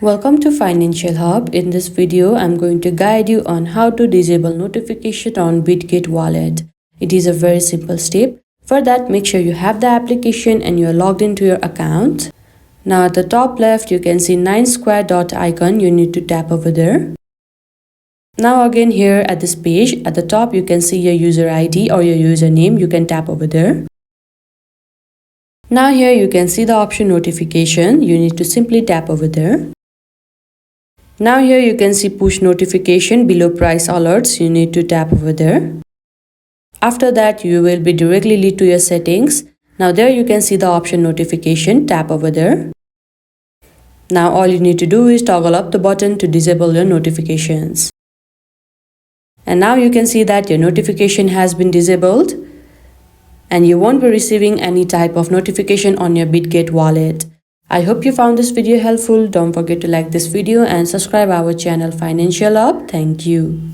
Welcome to Financial Hub. In this video, I'm going to guide you on how to disable notification on Bitget wallet. It is a very simple step. For that, make sure you have the application and you are logged into your account. Now at the top left, you can see 9 square dot icon. You need to tap over there. Now again here at this page, at the top, you can see your user ID or your username. You can tap over there. Now here you can see the option notification. You need to simply tap over there. Now here you can see push notification below price alerts. You need to tap over there. After that, you will be directly lead to your settings. Now there you can see the option notification. Tap over there. Now all you need to do is toggle up the button to disable your notifications. And now you can see that your notification has been disabled and you won't be receiving any type of notification on your Bitget wallet. I hope you found this video helpful. Don't forget to like this video and subscribe our channel Financial Hub. Thank you.